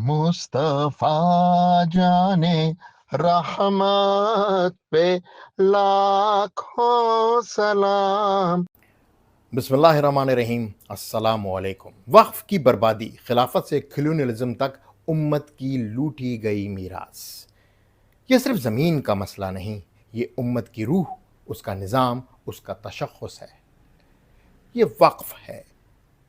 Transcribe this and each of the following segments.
मुस्तफा जाने रहमत पे लाखों सलाम। बिस्मिल्लाहिर्रहमानिर्रहीम, अस्सलामुअलैकुम। वक्फ की बर्बादी, खिलाफत से कलोनियलिज्म तक उम्मत की लूटी गई मीरास। ये सिर्फ ज़मीन का मसला नहीं, ये उम्मत की रूह, उसका निज़ाम, उसका तशख़्ख़ुस है। ये वक्फ है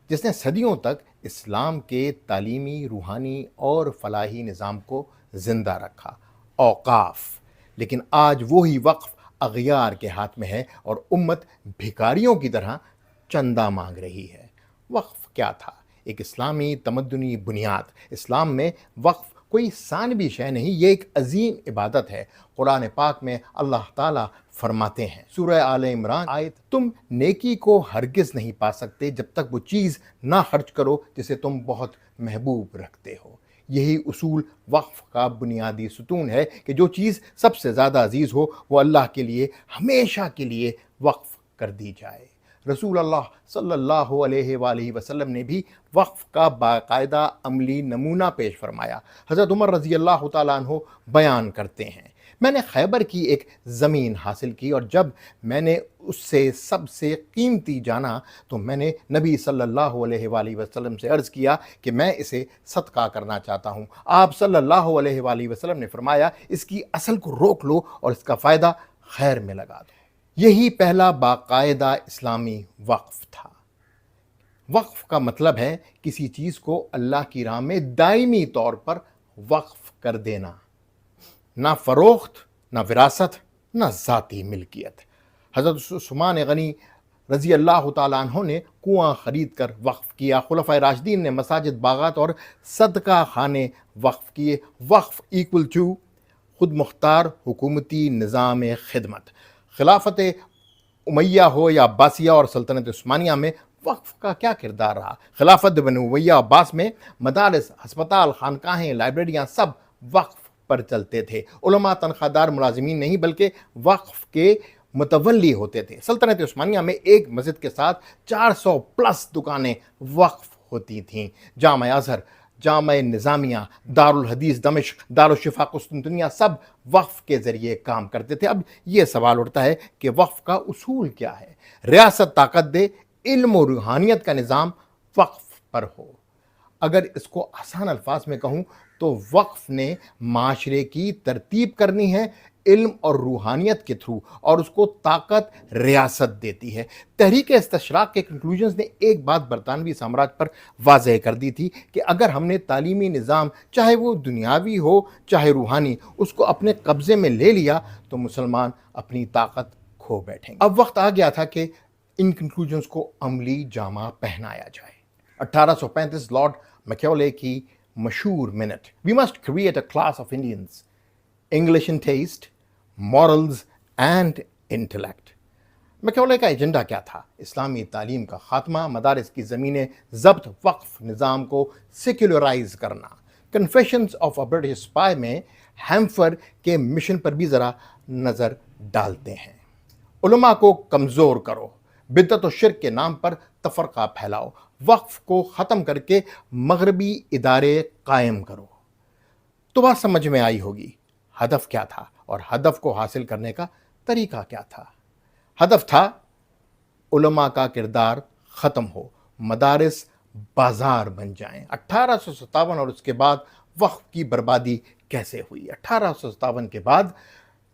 जिसने सदियों तक इस्लाम के तालीमी, रूहानी और फलाही निज़ाम को ज़िंदा रखा, औक़ाफ़। लेकिन आज वही वक्फ अग़यार के हाथ में है और उम्मत भिखारियों की तरह चंदा मांग रही है। वक्फ क्या था? एक इस्लामी तमद्दुनी बुनियाद। इस्लाम में वक्फ कोई सानवी शय नहीं, ये एक अजीम इबादत है। कुरान पाक में अल्लाह ताला फरमाते हैं, सूरह आले इमरान आयत, तुम नेकी को हरगिज़ नहीं पा सकते जब तक वो चीज़ ना खर्च करो जिसे तुम बहुत महबूब रखते हो। यही उसूल वक्फ का बुनियादी सुतून है कि जो चीज़ सबसे ज़्यादा अजीज़ हो वो अल्लाह के लिए हमेशा के लिए वक्फ कर दी जाए। रसूल अल्लाह सल्लल्लाहु अलैहि वसल्लम ने भी वक्फ का बाकायदा अमली नमूना पेश फरमाया। हज़रत उमर रज़ी अल्लाह तआला अन्हु बयान करते हैं, मैंने खैबर की एक ज़मीन हासिल की और जब मैंने उससे सबसे कीमती जाना तो मैंने नबी सल्लल्लाहु अलैहि वसल्लम से अर्ज़ किया कि मैं इसे सदका करना चाहता हूँ। आप सल्लल्लाहु अलैहि वसल्लम ने फरमाया, इसकी असल को रोक लो और इसका फ़ायदा खैर में लगा दो। यही पहला बाकायदा इस्लामी वक्फ था। वक्फ का मतलब है किसी चीज़ को अल्लाह की राह में दायमी तौर पर वक्फ कर देना, ना फ़रोख्त, ना विरासत, ना ज़ाती मिल्कियत। हज़रत उस्मान गनी रज़ी अल्लाह तआला अन्हु ने कुआं ख़रीद कर वक्फ किया। खुलफ़ाए राशिदीन ने मसाजिद, बागात और सदका खाने वक्फ किए। वक्फ इक्वल टू खुद मुख्तार हुकूमती निज़ाम खिदमत। खिलाफत उमैया हो या अब्बासिया और सल्तनत उस्मानिया में वक्फ का क्या किरदार रहा? खिलाफत बनु उमैया अब्बास में मदारिस, हस्पताल, खानकाहें, लाइब्रेरियाँ सब वक्फ पर चलते थे। उलमा तनख्वाहदार मुलाजिमीन नहीं बल्कि वक्फ के मुतवल्ली होते थे। सल्तनत उस्मानिया में एक मस्जिद के साथ 400 प्लस दुकानें वक्फ होती थीं। जामा अज़हर, जामा निज़ामिया, दारुल हदीस दमिश्क, दारुल शिफा कुस्तुंतनिया सब वक्फ के ज़रिए काम करते थे। अब ये सवाल उठता है कि वक्फ का उसूल क्या है? रियासत ताकत दे, इल्म और रूहानियत का निज़ाम वक्फ पर हो। अगर इसको आसान अल्फाज में कहूँ तो वक्फ ने माशरे की तरतीब करनी है इल्म और रूहानियत के थ्रू, और उसको ताकत रियासत देती है। तहरीक इस्तशराक के कंक्लूजन्स ने एक बात बरतानवी साम्राज्य पर वाज़ेह कर दी थी कि अगर हमने तालीमी निज़ाम, चाहे वो दुनियावी हो चाहे रूहानी, उसको अपने कब्ज़े में ले लिया तो मुसलमान अपनी ताकत खो बैठेंगे। अब वक्त आ गया था कि इन कंक्लूजन्स को अमली जामा पहनाया जाए। 1835 लॉर्ड मैक्योले की मशहूर minute, we must create a class of Indians, English in taste, morals and intellect. Macaulay का एजेंडा क्या था? इस्लामी तालीम का खात्मा, मदारिस की ज़मीनें ज़ब्त, वक्फ निज़ाम को सेक्युलराइज करना। Confessions of a British spy में हैम्फर के मिशन पर भी ज़रा नज़र डालते हैं। उलमा को कमज़ोर करो, बिदअत और शिर्क के नाम पर तफरका फैलाओ, वक्फ को ख़त्म करके मगरबी इदारे कायम करो। तो बात समझ में आई होगी, हदफ क्या था और हदफ को हासिल करने का तरीका क्या था। हदफ था उलमा का किरदार ख़त्म हो, मदारिस बाजार बन जाएं। 1857 और उसके बाद वक्फ की बर्बादी कैसे हुई? 1857 के बाद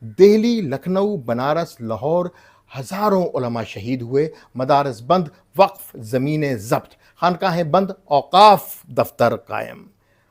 दिल्ली, लखनऊ, बनारस, लाहौर हज़ारों उलमा शहीद हुए, मदारस बंद, वक्फ ज़मीनें ज़ब्त, खानकाहें बंद, औक़ाफ़ दफ्तर कायम।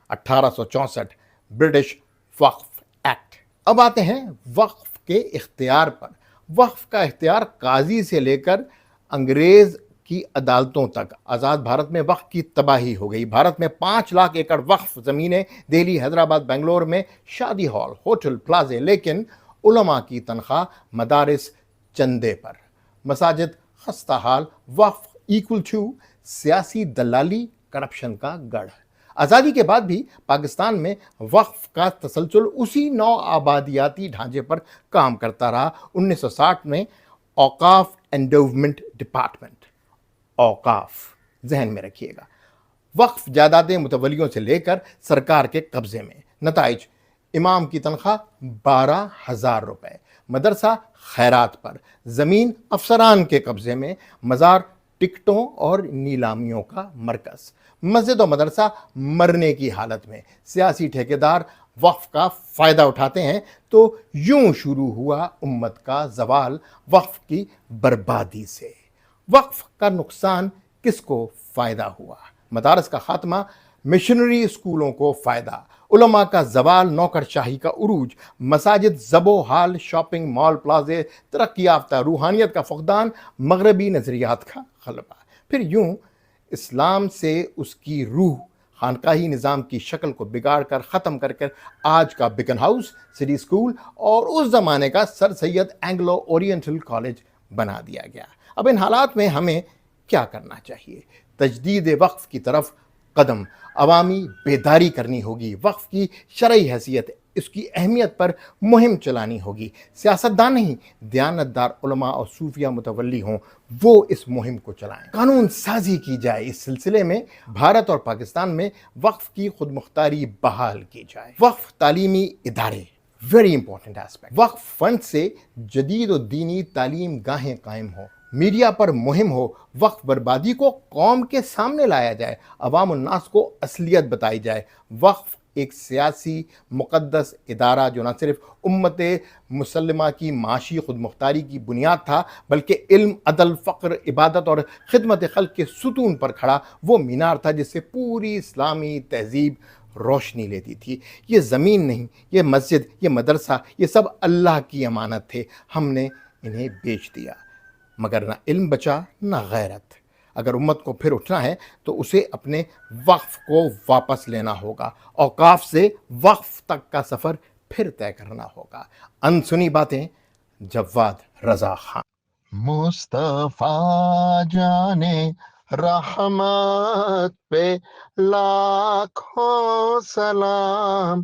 1864 ब्रिटिश वक्फ एक्ट। अब आते हैं वक्फ के इख्तियार पर। वक्फ का इख्तियार काजी से लेकर अंग्रेज़ की अदालतों तक। आज़ाद भारत में वक्फ की तबाही हो गई। भारत में 5 लाख एकड़ वक्फ ज़मीनें, दिल्ली, हैदराबाद, बेंगलोर में शादी हॉल, होटल, प्लाजे, लेकिन उलमा की तनख्वाह मदारिस चंदे पर, मसाजिद खस्ता हाल, वक्फ इक्वल टू सियासी दलाली, करप्शन का गढ़। आज़ादी के बाद भी पाकिस्तान में वक्फ का तसलसल उसी नौ आबादियाती ढांचे पर काम करता रहा। 1960 में औक़ाफ़ एंडोवमेंट डिपार्टमेंट, औक़ाफ़ जहन में रखिएगा, وقف جائیدادیں متولیوں سے لے کر سرکار کے قبضے میں۔ نتائج: امام کی تنخواہ 12,000 روپے، مدرسہ خیرات پر، زمین افسران کے قبضے میں، مزار ٹکٹوں اور نیلامیوں کا مرکز، مسجد و مدرسہ مرنے کی حالت میں۔ سیاسی ٹھیکیدار وقف کا فائدہ اٹھاتے ہیں تو یوں شروع ہوا امت کا زوال وقف کی بربادی سے۔ وقف کا نقصان کس کو فائدہ ہوا؟ مدارس کا خاتمہ، مشنری اسکولوں کو فائدہ، علماء کا زوال، نوکر شاہی کا عروج، مساجد زب و حال، شاپنگ مال پلازے ترقی یافتہ، روحانیت کا فقدان، مغربی نظریات کا غلبہ۔ پھر یوں اسلام سے اس کی روح، خانقاہی نظام کی شکل کو بگاڑ کر ختم کر آج کا بیکن ہاؤس، سٹی اسکول اور اس زمانے کا سر سید اینگلو اورینٹل کالج بنا دیا گیا۔ اب ان حالات میں ہمیں کیا کرنا چاہیے؟ تجدید وقف کی طرف قدم، عوامی بیداری کرنی ہوگی، وقف کی شرعی حیثیت، اس کی اہمیت پر مہم چلانی ہوگی۔ سیاستدان نہیں، دیانتدار علماء اور صوفیہ متولی ہوں، وہ اس مہم کو چلائیں۔ قانون سازی کی جائے، اس سلسلے میں بھارت اور پاکستان میں وقف کی خود مختاری بحال کی جائے۔ وقف تعلیمی ادارے، ویری امپورٹنٹ ایسپیکٹ۔ وقف فنڈ سے جدید و دینی تعلیم گاہیں قائم ہوں، میڈیا پر مہم ہو، وقف بربادی کو قوم کے سامنے لایا جائے، عوام الناس کو اصلیت بتائی جائے۔ وقف ایک سیاسی مقدس ادارہ جو نہ صرف امت مسلمہ کی معاشی خود مختاری کی بنیاد تھا، بلکہ علم، عدل، فقر، عبادت اور خدمت خلق کے ستون پر کھڑا وہ مینار تھا جس سے پوری اسلامی تہذیب روشنی لیتی تھی۔ یہ زمین نہیں، یہ مسجد، یہ مدرسہ، یہ سب اللہ کی امانت تھے، ہم نے انہیں بیچ دیا، مگر نہ علم بچا نہ غیرت۔ اگر امت کو پھر اٹھنا ہے تو اسے اپنے وقف کو واپس لینا ہوگا، اوقاف سے وقف تک کا سفر پھر طے کرنا ہوگا۔ انسنی باتیں، جواد رضا خان۔ مصطفیٰ جانے رحمت پہ لاکھوں سلام۔